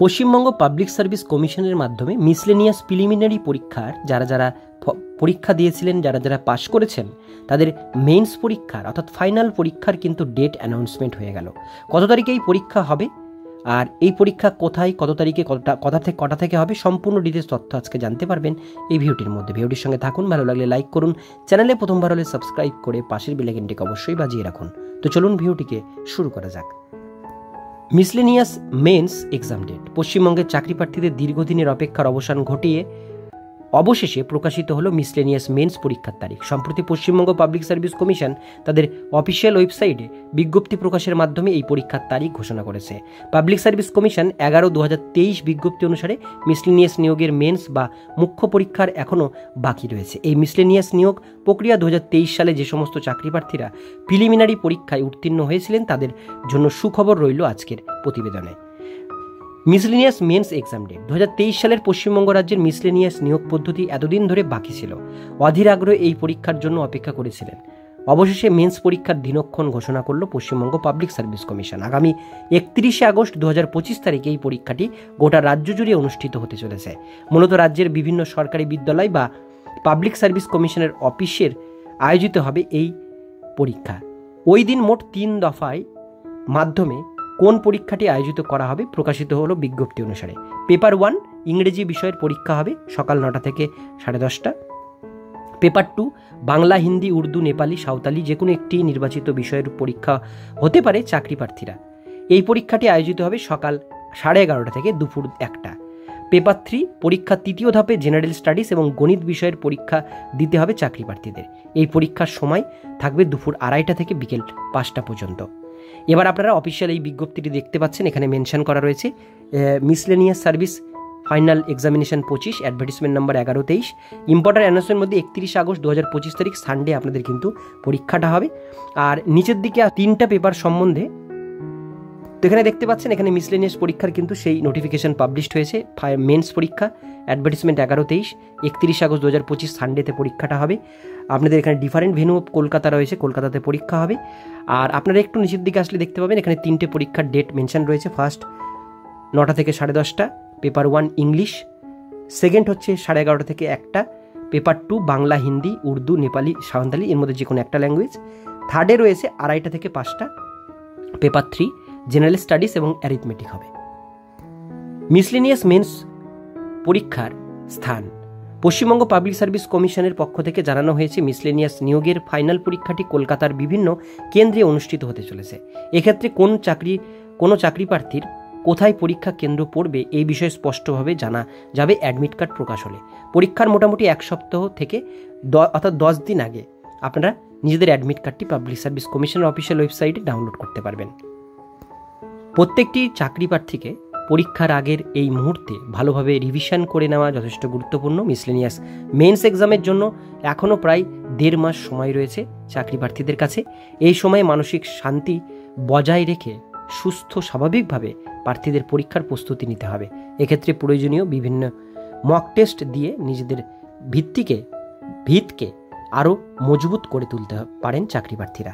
Paschimbanga public service কমিশনের মাধ্যমে miscellaneous preliminary পরীক্ষার যারা পরীক্ষা দিয়েছিলেন, যারা পাশ করেছেন, তাদের মেইনস পরীক্ষার অর্থাৎ ফাইনাল পরীক্ষার কিন্তু ডেট অ্যানাউন্সমেন্ট হয়ে গেল। কত তারিখে এই পরীক্ষা হবে আর এই পরীক্ষা কোথায়, কত তারিখে, কটা থেকে হবে, সম্পূর্ণ ডিটেলস তথ্য আজকে জানতে পারবেন এই ভিডিওটির মধ্যে। ভিডিওটির সঙ্গে থাকুন, ভালো লাগলে লাইক করুন, চ্যানেলে প্রথমবার হলে সাবস্ক্রাইব করে পাশের বেল আইকনটিকে অবশ্যই বাজিয়ে রাখুন। তো চলুন ভিডিওটিকে শুরু করা যাক। Miscellaneous mains exam date. পশ্চিমবঙ্গের চাকরি প্রার্থীদের দীর্ঘদিনের অপেক্ষার অবসান ঘটিয়ে অবশেষে প্রকাশিত হলো মিসলেনিয়াস মেন্স পরীক্ষার তারিখ। সম্প্রতি পশ্চিমবঙ্গ পাবলিক সার্ভিস কমিশন তাদের অফিসিয়াল ওয়েবসাইটে বিজ্ঞপ্তি প্রকাশের মাধ্যমে এই পরীক্ষার তারিখ ঘোষণা করেছে। পাবলিক সার্ভিস কমিশন 11/2023 বিজ্ঞপ্তি অনুসারে মিসলেনিয়াস নিয়োগের মেন্স বা মুখ্য পরীক্ষার এখনও বাকি রয়েছে। এই মিসলেনিয়াস নিয়োগ প্রক্রিয়া 2023 সালে যে সমস্ত চাকরি প্রার্থীরা প্রিলিমিনারি পরীক্ষায় উত্তীর্ণ হয়েছিলেন তাদের জন্য সুখবর রইল আজকের প্রতিবেদনে। Miscellaneous mains exam date. 2023 সালের পশ্চিমবঙ্গ রাজ্যের মিসলেনিয়াস নিয়োগ পদ্ধতি এতদিন ধরে বাকি ছিল। অধীর আগ্রহে এই পরীক্ষার জন্য অপেক্ষা করেছিলেন। অবশেষে মেন্স পরীক্ষার দিনক্ষণ ঘোষণা করল পশ্চিমবঙ্গ পাবলিক সার্ভিস কমিশন। আগামী 31শে আগস্ট 2025 তারিখে এই পরীক্ষাটি গোটা রাজ্য জুড়ে অনুষ্ঠিত হতে চলেছে। মূলত রাজ্যের বিভিন্ন সরকারি বিদ্যালয় বা পাবলিক সার্ভিস কমিশনের অফিসের আয়োজিত হবে এই পরীক্ষা। ওই দিন মোট 3 দফায় মাধ্যমে কোন পরীক্ষাটি আয়োজিত করা হবে প্রকাশিত হলো বিজ্ঞপ্তি অনুসারে। পেপার 1 ইংরেজি বিষয়ের পরীক্ষা হবে সকাল 9টা থেকে 10:30টা। পেপার 2 বাংলা, হিন্দি, উর্দু, নেপালি, সাঁওতালি যে কোনো একটি নির্বাচিত বিষয়ের পরীক্ষা হতে পারে চাকরি প্রার্থীরা। এই পরীক্ষাটি আয়োজিত হবে সকাল 11:30টা থেকে দুপুর 1টা। পেপার 3 পরীক্ষার তৃতীয় ধাপে জেনারেল স্টাডিজ এবং গণিত বিষয়ের পরীক্ষা দিতে হবে চাকরি প্রার্থীদের। এই পরীক্ষার সময় থাকবে দুপুর 2:30টা থেকে বিকেল 5টা পর্যন্ত। এবার আপনারা অফিসিয়াল এই বিজ্ঞপ্তিটি দেখতে পাচ্ছেন, এখানে মেনশন করা রয়েছে miscellaneous service final examination 25, advertisement number 1123। Important অ্যানাউন্সমেন্টের মধ্যে 31 আগস্ট 2025 তারিখ সানডে আপনাদের কিন্তু পরীক্ষাটা হবে। আর নিচের দিকে 3টা পেপার সম্বন্ধে তো এখানে দেখতে পাচ্ছেন, এখানে মিসলেনিয়াস পরীক্ষার কিন্তু সেই নোটিফিকেশন পাবলিশড হয়েছে। মেন্স পরীক্ষা অ্যাডভার্টিসমেন্ট 1123, 31 আগস্ট 2025 সানডেতে পরীক্ষাটা হবে। আপনাদের এখানে ডিফারেন্ট ভেন্যু কলকাতা রয়েছে, কলকাতাতে পরীক্ষা হবে। আর আপনারা একটু নিচের দিকে আসলে দেখতে পাবেন এখানে 3টে পরীক্ষার ডেট মেনশন রয়েছে। ফার্স্ট 9টা থেকে 10:30টা, পেপার 1 ইংলিশ। সেকেন্ড হচ্ছে 11:30 থেকে 1টা, পেপার 2 বাংলা, হিন্দি, উর্দু, নেপালি, সাঁওতালি এর মধ্যে যে কোনো একটা ল্যাঙ্গুয়েজ। থার্ডে রয়েছে 2:30টা থেকে 5টা, পেপার 3 জেনারেল স্টাডিজ এবং অ্যারিথমেটিক হবে। মিসলেনিয়াস মেন্স পরীক্ষার স্থান। পশ্চিমবঙ্গ পাবলিক সার্ভিস কমিশনের পক্ষ থেকে জানানো হয়েছে মিসলেনিয়াস নিয়োগের ফাইনাল পরীক্ষাটি কলকাতার বিভিন্ন কেন্দ্রে অনুষ্ঠিত হতে চলেছে। এক্ষেত্রে কোনো চাকরি প্রার্থীর কোথায় পরীক্ষা কেন্দ্র পড়বে এই বিষয়ে স্পষ্টভাবে জানা যাবে অ্যাডমিট কার্ড প্রকাশ হলে। পরীক্ষার মোটামুটি 1 সপ্তাহ থেকে অর্থাৎ 10 দিন আগে আপনারা নিজেদের অ্যাডমিট কার্ডটি পাবলিক সার্ভিস কমিশনের অফিসিয়াল ওয়েবসাইটে ডাউনলোড করতে পারবেন। প্রত্যেকটি চাকরি প্রার্থীকে পরীক্ষার আগের এই মুহূর্তে ভালোভাবে রিভিশন করে নেওয়া যথেষ্ট গুরুত্বপূর্ণ। মিসলেনিয়াস মেন্স এক্সামের জন্য এখনও প্রায় 1.5 মাস সময় রয়েছে চাকরি প্রার্থীদের কাছে। এই সময়ে মানসিক শান্তি বজায় রেখে সুস্থ স্বাভাবিকভাবে প্রার্থীদের পরীক্ষার প্রস্তুতি নিতে হবে। এক্ষেত্রে প্রয়োজনীয় বিভিন্ন মক টেস্ট দিয়ে নিজেদের ভিতকে আরও মজবুত করে তুলতে পারেন চাকরি প্রার্থীরা।